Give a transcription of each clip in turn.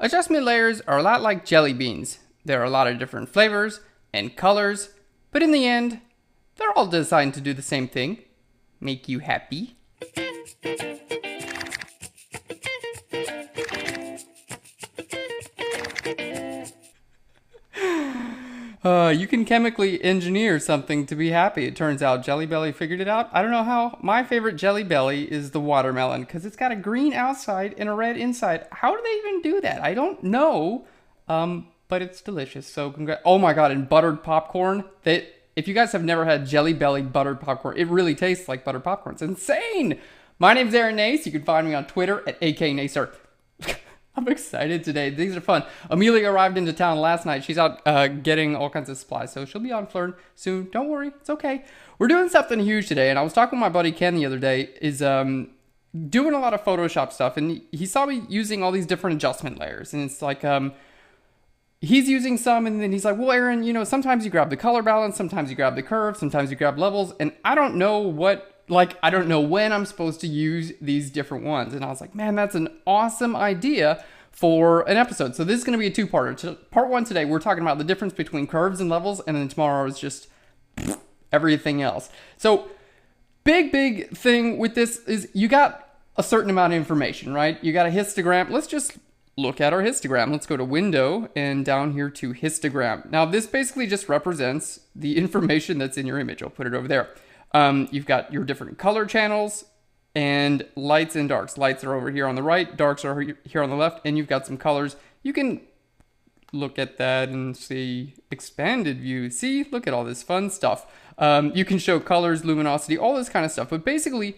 Adjustment layers are a lot like jelly beans. There are a lot of different flavors and colors, but in the end, they're all designed to do the same thing. Make you happy. You can chemically engineer something to be happy. It turns out Jelly Belly figured it out. I don't know how. My favorite Jelly Belly is the watermelon because it's got a green outside and a red inside. How do they even do that? I don't know. But it's delicious. So congrats. Oh my god, and buttered popcorn. If you guys have never had Jelly Belly buttered popcorn, it really tastes like buttered popcorn. It's insane. My name's Aaron Nace. You can find me on Twitter at AKNacer. I'm excited today. These are fun. Amelia arrived into town last night. She's out getting all kinds of supplies, so she'll be on Phlearn soon. Don't worry, it's okay. We're doing something huge today, and I was talking with my buddy Ken the other day. Is doing a lot of Photoshop stuff, and he saw me using all these different adjustment layers, and it's like he's using some, and then he's like, well, Aaron, you know, sometimes you grab the color balance, sometimes you grab the curve, sometimes you grab levels, and I don't know I don't know when I'm supposed to use these different ones. And I was like, man, that's an awesome idea for an episode. So this is going to be a two-parter. Part one today, we're talking about the difference between curves and levels, and then tomorrow is just everything else. So big thing with this is you got a certain amount of information, right? You got a histogram. Let's just look at our histogram. Let's go to window and down here to histogram. Now this basically just represents the information that's in your image. I'll put it over there. You've got your different color channels and lights and darks. Lights are over here on the right, darks are here on the left, and you've got some colors. You can look at that and see expanded view. See, look at all this fun stuff. You can show colors, luminosity, all this kind of stuff. But basically,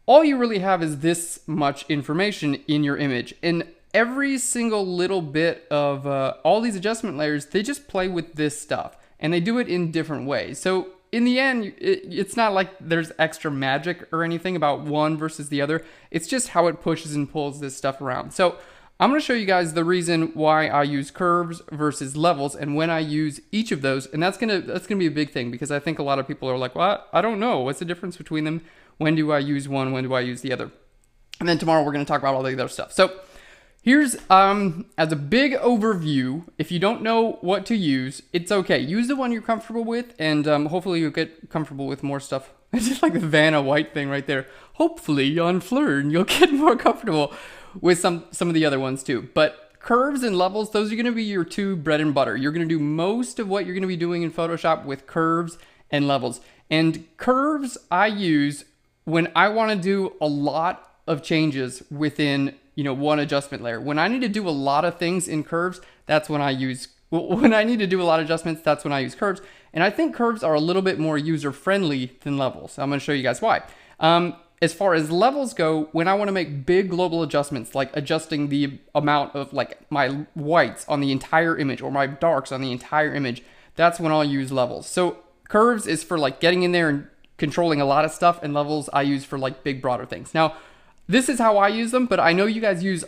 all you really have is this much information in your image. And every single little bit of all these adjustment layers, they just play with this stuff. And they do it in different ways. So in the end, it's not like there's extra magic or anything about one versus the other. It's just how it pushes and pulls this stuff around. So I'm going to show you guys the reason why I use curves versus levels and when I use each of those. And that's gonna be a big thing because I think a lot of people are like, well, I don't know. What's the difference between them? When do I use one? When do I use the other? And then tomorrow we're going to talk about all the other stuff. So here's, as a big overview, if you don't know what to use, it's okay. Use the one you're comfortable with, and hopefully you'll get comfortable with more stuff. It's just like the Vanna White thing right there. Hopefully on Phlearn, you'll get more comfortable with some of the other ones too. But curves and levels, those are going to be your two bread and butter. You're going to do most of what you're going to be doing in Photoshop with curves and levels. And curves I use when I want to do a lot of changes within one adjustment layer. When I need to do a lot of things in curves, that's when I use, when I need to do a lot of adjustments, that's when I use curves. And I think curves are a little bit more user-friendly than levels. I'm going to show you guys why. As far as levels go, when I want to make big global adjustments, like adjusting the amount of like my whites on the entire image or my darks on the entire image, that's when I'll use levels. So curves is for like getting in there and controlling a lot of stuff, and levels I use for like big broader things. Now, this is how I use them, but I know you guys use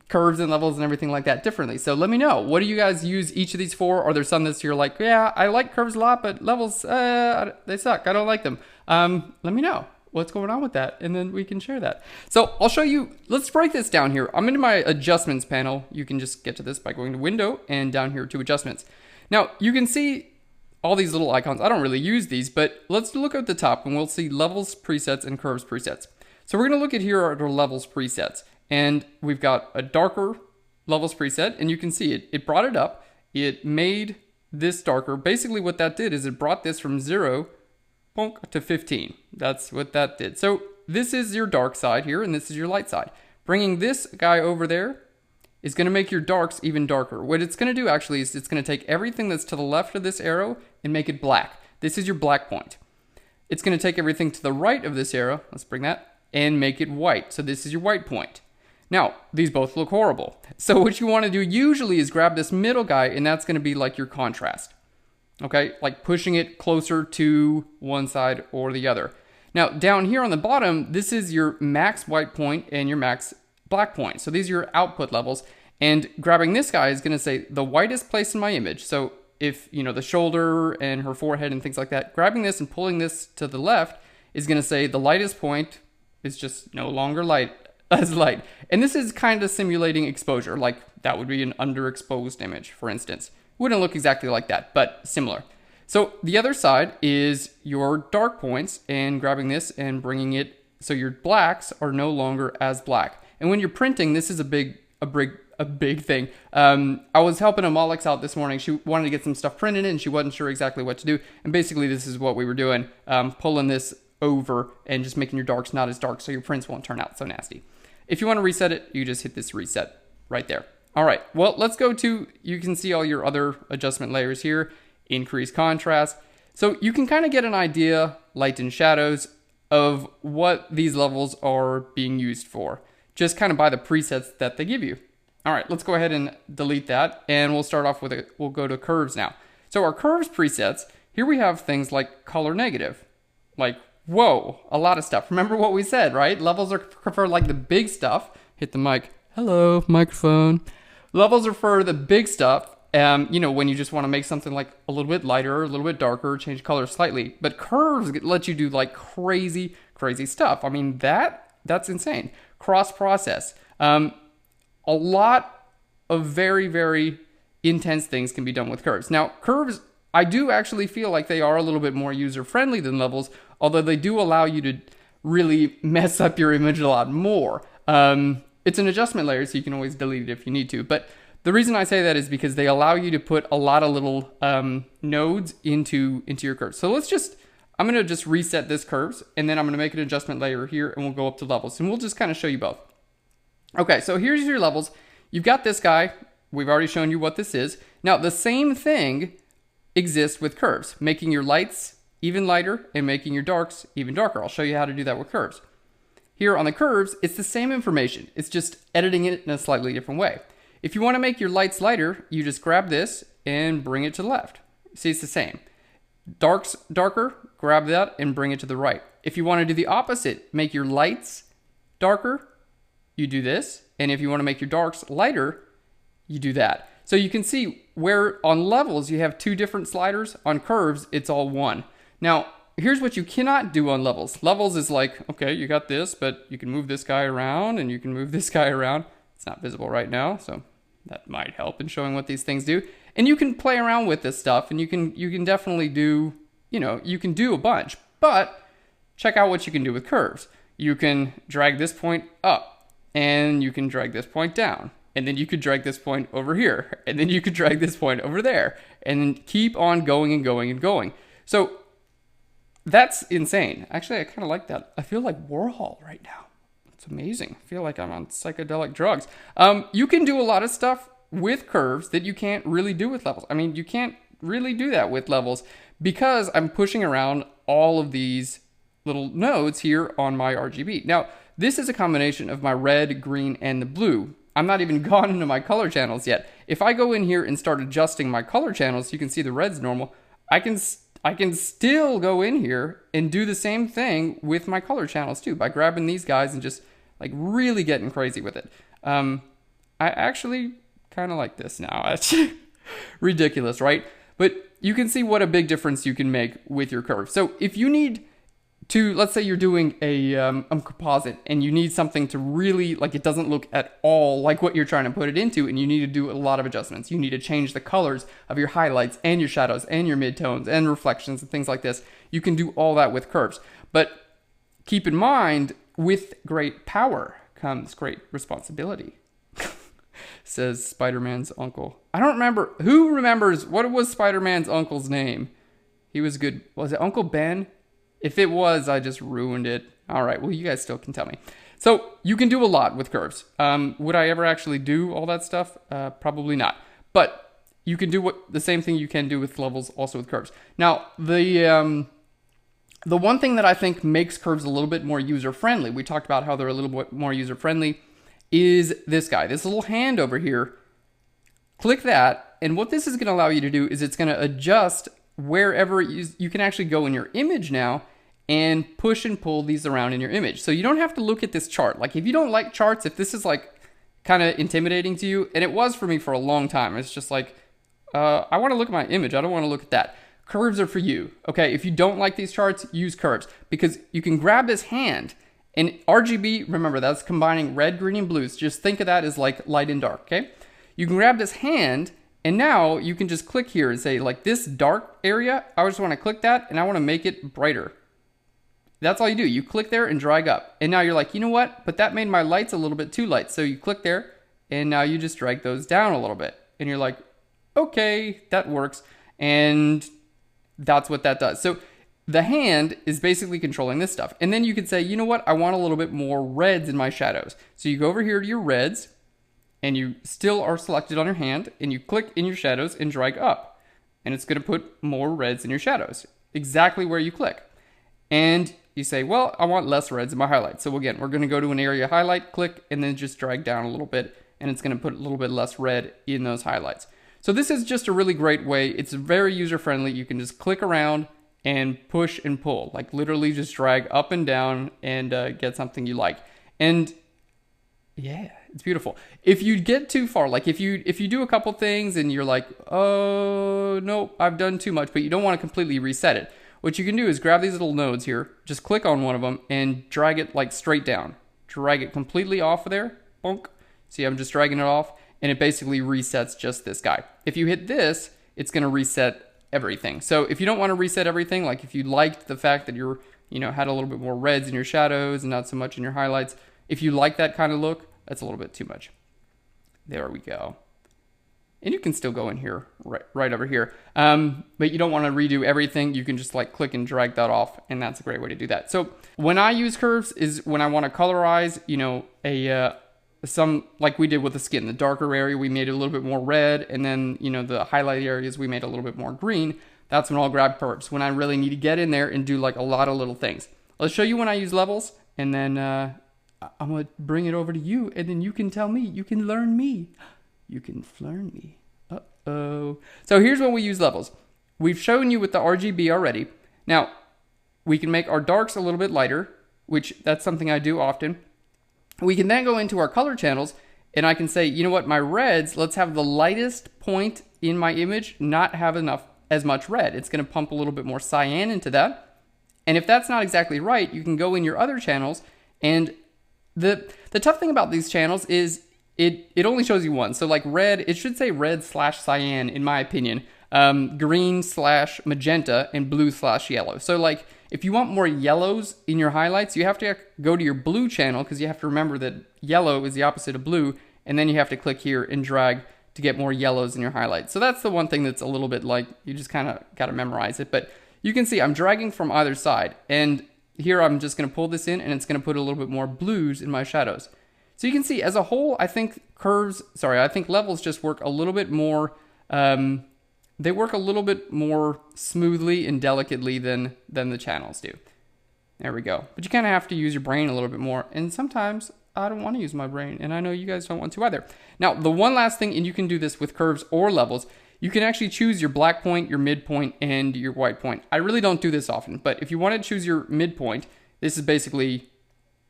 curves and levels and everything like that differently. So let me know. What do you guys use each of these for? Are there some that you're like, yeah, I like curves a lot, but levels, they suck. I don't like them. Let me know what's going on with that, and then we can share that. So I'll show you. Let's break this down here. I'm into my adjustments panel. You can just get to this by going to window and down here to adjustments. Now you can see all these little icons. I don't really use these, but let's look at the top and we'll see levels presets and curves presets. So we're going to look at here at our levels presets, and we've got a darker levels preset, and you can see it brought it up. It made this darker. Basically what that did is it brought this from 0 to 15. That's what that did. So this is your dark side here, and this is your light side. Bringing this guy over there is going to make your darks even darker. What it's going to do actually is it's going to take everything that's to the left of this arrow and make it black. This is your black point. It's going to take everything to the right of this arrow. Let's bring that. And make it white. So this is your white point. Now, these both look horrible. So what you want to do usually is grab this middle guy, and that's going to be like your contrast. Okay, like pushing it closer to one side or the other. Now, down here on the bottom, this is your max white point and your max black point. So these are your output levels. And grabbing this guy is going to say the whitest place in my image. So if, the shoulder and her forehead and things like that, grabbing this and pulling this to the left is going to say the lightest point is just no longer light as light. And this is kind of simulating exposure, like that would be an underexposed image, for instance. Wouldn't look exactly like that, but similar. So the other side is your dark points, and grabbing this and bringing it so your blacks are no longer as black. And when you're printing, this is a big thing. I was helping a Molex out this morning. She wanted to get some stuff printed and she wasn't sure exactly what to do. And basically this is what we were doing, pulling this over and just making your darks not as dark so your prints won't turn out so nasty. If you want to reset it, you just hit this reset right there. All right, well, let's go to, you can see all your other adjustment layers here, increase contrast. So you can kind of get an idea, light and shadows, of what these levels are being used for, just kind of by the presets that they give you. All right, let's go ahead and delete that, and we'll start off with it. We'll go to curves now. So our curves presets, here we have things like color negative, like, whoa, a lot of stuff. Remember what we said, right? Levels are for like the big stuff. Hit the mic. Hello, microphone. Levels are for the big stuff. You know, when you just want to make something like a little bit lighter, a little bit darker, change color slightly. But curves let you do like crazy stuff. I mean, that's insane. Cross process. A lot of very intense things can be done with curves. Now, curves, I do actually feel like they are a little bit more user-friendly than levels, although they do allow you to really mess up your image a lot more. It's an adjustment layer, so you can always delete it if you need to. But the reason I say that is because they allow you to put a lot of little nodes into your curves. So I'm going to just reset this curves, and then I'm going to make an adjustment layer here, and we'll go up to levels, and we'll just kind of show you both. Okay, so here's your levels. You've got this guy. We've already shown you what this is. Now, the same thing exists with curves, making your lights even lighter and making your darks even darker. I'll show you how to do that with curves. Here on the curves, it's the same information. It's just editing it in a slightly different way. If you want to make your lights lighter, you just grab this and bring it to the left. See, it's the same. Darks darker, grab that and bring it to the right. If you want to do the opposite, make your lights darker, you do this. And if you want to make your darks lighter, you do that. So you can see where on levels you have two different sliders. On curves, it's all one. Now, here's what you cannot do on levels. Levels is like, okay, you got this, but you can move this guy around and you can move this guy around. It's not visible right now, so that might help in showing what these things do. And you can play around with this stuff, and you can definitely do, you can do a bunch. But check out what you can do with curves. You can drag this point up, and you can drag this point down. And then you could drag this point over here, and then you could drag this point over there, and then keep on going and going and going. So that's insane. Actually, I kind of like that. I feel like Warhol right now. It's amazing. I feel like I'm on psychedelic drugs. You can do a lot of stuff with curves that you can't really do with levels. I mean, you can't really do that with levels because I'm pushing around all of these little nodes here on my RGB. Now, this is a combination of my red, green, and the blue. I'm not even gone into my color channels yet. If I go in here and start adjusting my color channels, you can see the red's normal. I can still go in here and do the same thing with my color channels too, by grabbing these guys and just like really getting crazy with it. I actually kind of like this now. It's ridiculous, right? But you can see what a big difference you can make with your curve. So if you need to, let's say you're doing a composite and you need something to really, like, it doesn't look at all like what you're trying to put it into, and you need to do a lot of adjustments. You need to change the colors of your highlights and your shadows and your midtones and reflections and things like this. You can do all that with curves. But keep in mind, with great power comes great responsibility, says Spider-Man's uncle. I don't remember. Who remembers what was Spider-Man's uncle's name? He was good. Was it Uncle Ben? If it was, I just ruined it. All right, well, you guys still can tell me. So you can do a lot with curves. Would I ever actually do all that stuff? Probably not. But you can do the same thing you can do with levels, also with curves. Now, the one thing that I think makes curves a little bit more user-friendly, we talked about how they're a little bit more user-friendly, is this guy, this little hand over here. Click that, and what this is going to allow you to do is it's going to adjust wherever you can actually go in your image now and push and pull these around in your image. So you don't have to look at this chart. Like, if you don't like charts, if this is like kind of intimidating to you, and it was for me for a long time, it's just like, I want to look at my image. I don't want to look at that. Curves are for you. Okay, if you don't like these charts, use curves, because you can grab this hand, and RGB, remember, that's combining red, green, and blues. Just think of that as like light and dark, okay? You can grab this hand, and now you can just click here and say, like, this dark area, I just want to click that, and I want to make it brighter. That's all you do. You click there and drag up. And now you're like, you know what? But that made my lights a little bit too light. So you click there, and now you just drag those down a little bit. And you're like, okay, that works. And that's what that does. So the hand is basically controlling this stuff. And then you can say, you know what? I want a little bit more reds in my shadows. So you go over here to your reds, and you still are selected on your hand, and you click in your shadows and drag up. And it's going to put more reds in your shadows, exactly where you click. And you say, well, I want less reds in my highlights. So again, we're going to go to an area highlight, click, and then just drag down a little bit, and it's going to put a little bit less red in those highlights. So this is just a really great way. It's very user-friendly. You can just click around and push and pull, like literally just drag up and down and get something you like. And yeah, it's beautiful. If you get too far, like if you do a couple things and you're like, oh, no, I've done too much, but you don't want to completely reset it. What you can do is grab these little nodes here, just click on one of them and drag it like straight down. Drag it completely off of there. Bonk. See, I'm just dragging it off, and it basically resets just this guy. If you hit this, it's going to reset everything. So if you don't want to reset everything, like if you liked the fact that you're, had a little bit more reds in your shadows and not so much in your highlights, if you like that kind of look, that's a little bit too much. There we go. And you can still go in here, right over here. But you don't want to redo everything. You can just like click and drag that off, and that's a great way to do that. So when I use curves is when I want to colorize, some like we did with the skin. The darker area, we made it a little bit more red, and then, the highlight areas, we made a little bit more green. That's when I'll grab curves, when I really need to get in there and do like a lot of little things. Let's show you when I use levels, and then I'm going to bring it over to you, and then you can tell me, you can learn me. You can Phlearn me. Uh-oh. So here's when we use levels. We've shown you with the RGB already. Now, we can make our darks a little bit lighter, which that's something I do often. We can then go into our color channels, and I can say, you know what, my reds, let's have the lightest point in my image not have as much red. It's going to pump a little bit more cyan into that. And if that's not exactly right, you can go in your other channels, and the tough thing about these channels is it only shows you one. So like red, it should say red/cyan in my opinion, green/magenta, and blue/yellow. So like if you want more yellows in your highlights, you have to go to your blue channel, because you have to remember that yellow is the opposite of blue, and then you have to click here and drag to get more yellows in your highlights. So that's the one thing that's a little bit like, you just kind of got to memorize it. But you can see I'm dragging from either side, and here I'm just going to pull this in, and it's going to put a little bit more blues in my shadows. So you can see as a whole, I think levels just work a little bit more, they work a little bit more smoothly and delicately than the channels do. There we go. But you kind of have to use your brain a little bit more. And sometimes I don't want to use my brain, and I know you guys don't want to either. Now, the one last thing, and you can do this with curves or levels, you can actually choose your black point, your midpoint, and your white point. I really don't do this often, but if you want to choose your midpoint, this is basically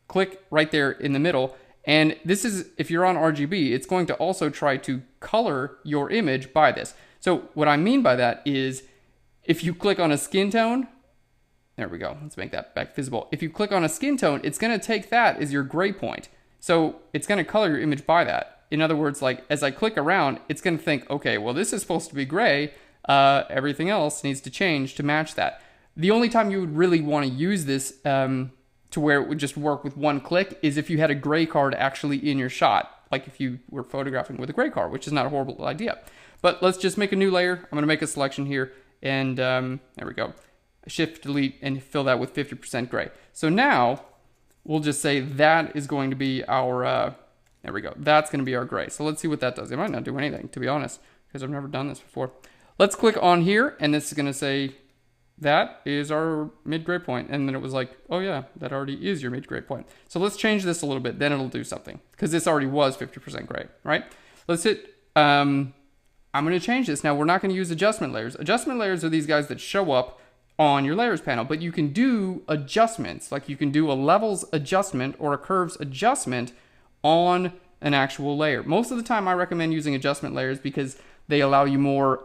click right there in the middle. And this is, if you're on RGB, it's going to also try to color your image by this. So what I mean by that is, if you click on a skin tone, there we go, let's make that back visible. If you click on a skin tone, it's going to take that as your gray point. So it's going to color your image by that. In other words, like as I click around, it's going to think, okay, well, this is supposed to be gray. Everything else needs to change to match that. The only time you would really want to use this to where it would just work with one click is if you had a gray card actually in your shot, like if you were photographing with a gray card, which is not a horrible idea. But let's just make a new layer. I'm going to make a selection here, and there we go. Shift, delete, and fill that with 50% gray. So now we'll just say that is going to be our, there we go. That's going to be our gray. So let's see what that does. It might not do anything, to be honest, because I've never done this before. Let's click on here, and this is going to say, that is our mid-gray point. And then it was like, oh yeah, that already is your mid-gray point. So let's change this a little bit, then it'll do something, because this already was 50% gray, right? Let's hit, I'm going to change this. Now we're not going to use adjustment layers. Adjustment layers are these guys that show up on your layers panel, but you can do adjustments. Like you can do a levels adjustment or a curves adjustment on an actual layer. Most of the time I recommend using adjustment layers because they allow you more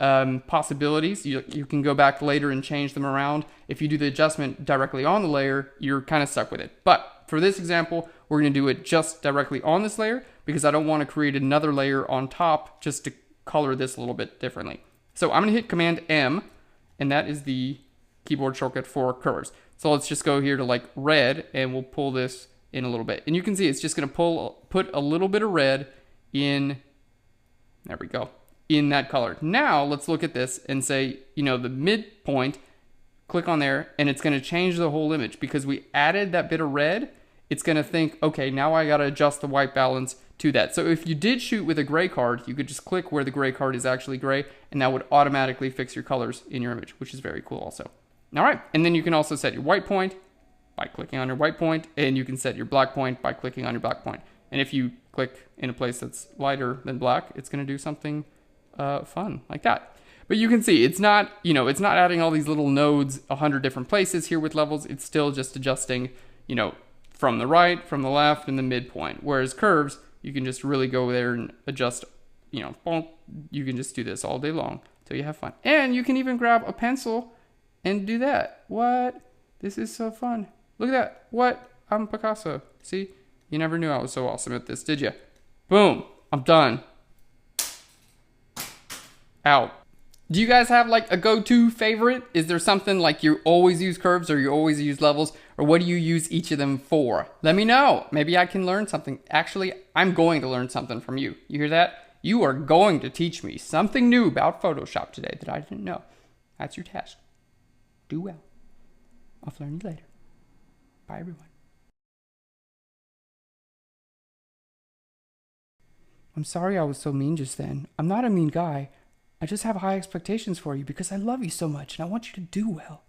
possibilities. You can go back later and change them around. If you do the adjustment directly on the layer, you're kind of stuck with it. But for this example, we're going to do it just directly on this layer. because I don't want to create another layer on top just to color this a little bit differently. So I'm going to hit Command M, and that is the keyboard shortcut for curves. So let's just go here to like red, and we'll pull this in a little bit. And you can see it's just going to put a little bit of red in, there we go, in that color. Now let's look at this and say, you know, the midpoint, click on there, and it's going to change the whole image because we added that bit of red. It's going to think, okay, now I got to adjust the white balance to that. So if you did shoot with a gray card, you could just click where the gray card is actually gray, and that would automatically fix your colors in your image, which is very cool also. All right, and then you can also set your white point by clicking on your white point, and you can set your black point by clicking on your black point. And if you click in a place that's lighter than black, it's going to do something fun like that. But you can see it's not, you know, it's not adding all these little nodes 100 different places here with levels. It's still just adjusting, you know, from the right, from the left, and the midpoint. Whereas curves, you can just really go there and adjust, you know, bonk. You can just do this all day long till you have fun. And you can even grab a pencil and do that. What? This is so fun. Look at that. What? I'm Picasso. See? You never knew I was so awesome at this, did you? Boom. I'm done. Out. Do you guys have like a go-to favorite? Is there something like you always use curves or you always use levels? Or what do you use each of them for? Let me know. Maybe I can learn something. Actually, I'm going to learn something from you. You hear that? You are going to teach me something new about Photoshop today that I didn't know. That's your task. Do well. I'll learn you later. Bye, everyone. I'm sorry I was so mean just then. I'm not a mean guy. I just have high expectations for you because I love you so much and I want you to do well.